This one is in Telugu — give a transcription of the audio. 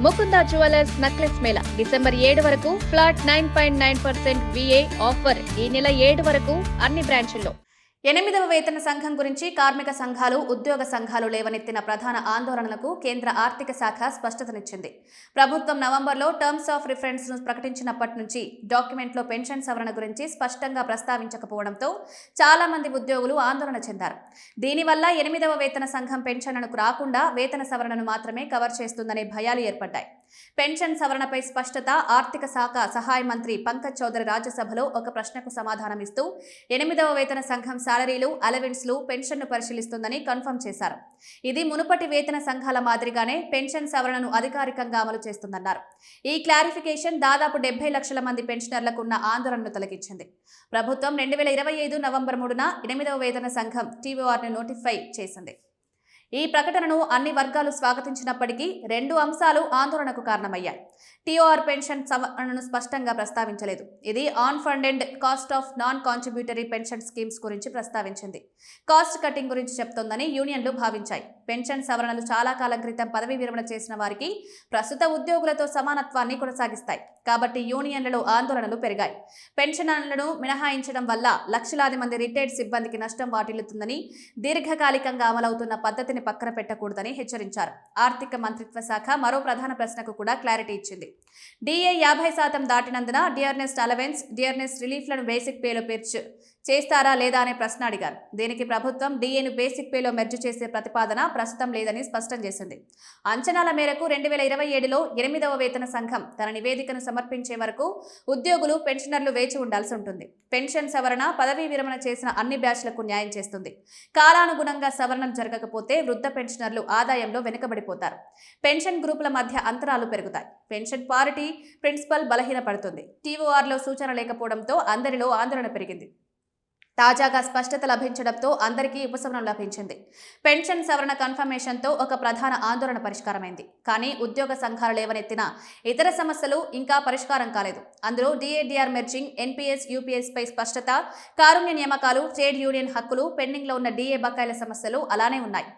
Mukunda jewellers necklace Mela December 7 వరకు ఫ్లాట్ 9.9% VA ఆఫర్ ఈ నెల 7 వరకు అన్ని బ్రాంచుల్లో. 8వ వేతన సంఘం గురించి కార్మిక సంఘాలు, ఉద్యోగ సంఘాలు లేవనెత్తిన ప్రధాన ఆందోళనలకు కేంద్ర ఆర్థిక శాఖ స్పష్టతనిచ్చింది. ప్రభుత్వం నవంబర్లో టర్మ్స్ ఆఫ్ రిఫరెన్స్ ను ప్రకటించినప్పటి నుంచి డాక్యుమెంట్లో పెన్షన్ సవరణ గురించి స్పష్టంగా ప్రస్తావించకపోవడంతో చాలా మంది ఉద్యోగులు ఆందోళన చెందారు. దీనివల్ల 8వ వేతన సంఘం పెన్షన్లకు రాకుండా వేతన సవరణను మాత్రమే కవర్ చేస్తుందనే భయాలు ఏర్పడ్డాయి. పెన్షన్ సవరణపై స్పష్టత ఆర్థిక శాఖ సహాయ మంత్రి పంకజ్ చౌదరి రాజ్యసభలో ఒక ప్రశ్నకు సమాధానమిస్తూ 8వ వేతన సంఘం సాలరీలు, అలవెన్స్లు, పెన్షన్ను పరిశీలిస్తుందని కన్ఫర్మ్ చేశారు. ఇది మునుపటి వేతన సంఘాల మాదిరిగానే పెన్షన్ సవరణను అధికారికంగా అమలు చేస్తుందన్నారు. ఈ క్లారిఫికేషన్ దాదాపు 70 లక్షల మంది పెన్షనర్లకు ఉన్న ఆందోళనను తొలగించింది. ప్రభుత్వం 2025 నవంబర్ 3న 8వ వేతన సంఘం TORను నోటిఫై చేసింది. ఈ ప్రకటనను అన్ని వర్గాలు స్వాగతించినప్పటికీ 2 అంశాలు ఆందోళనకు కారణమయ్యాయి. TOR పెన్షన్ సవరణను స్పష్టంగా ప్రస్తావించలేదు. ఇది on funded cost of non contributory pension schemes గురించి ప్రస్తావించింది. కాస్ట్ కటింగ్ గురించి చెప్తోందని యూనియన్లు భావించాయి. పెన్షన్ సవరణలు చాలా కాలం క్రితం పదవీ విరమణ చేసిన వారికి ప్రస్తుత ఉద్యోగులతో సమానత్వాన్ని కొనసాగిస్తాయి. కాబట్టి యూనియన్లలో ఆందోళనలు పెరిగాయి. పెన్షనర్లను మినహాయించడం వల్ల లక్షలాది మంది రిటైర్డ్ సిబ్బందికి నష్టం వాటిల్లుతుందని, దీర్ఘకాలికంగా అమలవుతున్న పద్ధతిని పక్కన పెట్టకూడదని హెచ్చరించారు. ఆర్థిక మంత్రిత్వ శాఖ మరో ప్రధాన ప్రశ్నకు కూడా క్లారిటీ ఇచ్చింది. DA 50% దాటినందున డియర్నెస్ అలవెన్స్, డియర్నెస్ రిలీఫ్లను బేసిక్ పేలో చేస్తారా లేదా అనే ప్రశ్న అడిగారు. దీనికి ప్రభుత్వం DAను బేసిక్ పేలో మెర్జ్ చేసే ప్రతిపాదన ప్రస్తుతం లేదని స్పష్టం చేసింది. అంచనాల మేరకు 2027లో 8వ వేతన సంఘం తన నివేదికను సమర్పించే వరకు ఉద్యోగులు, పెన్షనర్లు వేచి ఉండాల్సి ఉంటుంది. పెన్షన్ సవరణ పదవీ విరమణ చేసిన అన్ని బ్యాచ్లకు న్యాయం చేస్తుంది. కాలానుగుణంగా సవరణలు జరగకపోతే వృద్ధ పెన్షనర్లు ఆదాయంలో వెనుకబడిపోతారు. పెన్షన్ గ్రూపుల మధ్య అంతరాలు పెరుగుతాయి. పెన్షన్ పారిటీ ప్రిన్సిపల్ బలహీనపడుతుంది. TORలో సూచన లేకపోవడంతో అందరిలో ఆందోళన పెరిగింది. తాజాగా స్పష్టత లభించడంతో అందరికీ ఉపశమనం లభించింది. పెన్షన్ సవరణ కన్ఫర్మేషన్తో ఒక ప్రధాన ఆందోళన పరిష్కారమైంది. కానీ ఉద్యోగ సంఘాలు లేవనెత్తిన ఇతర సమస్యలు ఇంకా పరిష్కారం కాలేదు. అందులో DADR మెర్జింగ్, NPS, UPS పై స్పష్టత, కారుణ్య నియామకాలు, ట్రేడ్ యూనియన్ హక్కులు, పెండింగ్లో ఉన్న DA బకాయిల సమస్యలు అలానే ఉన్నాయి.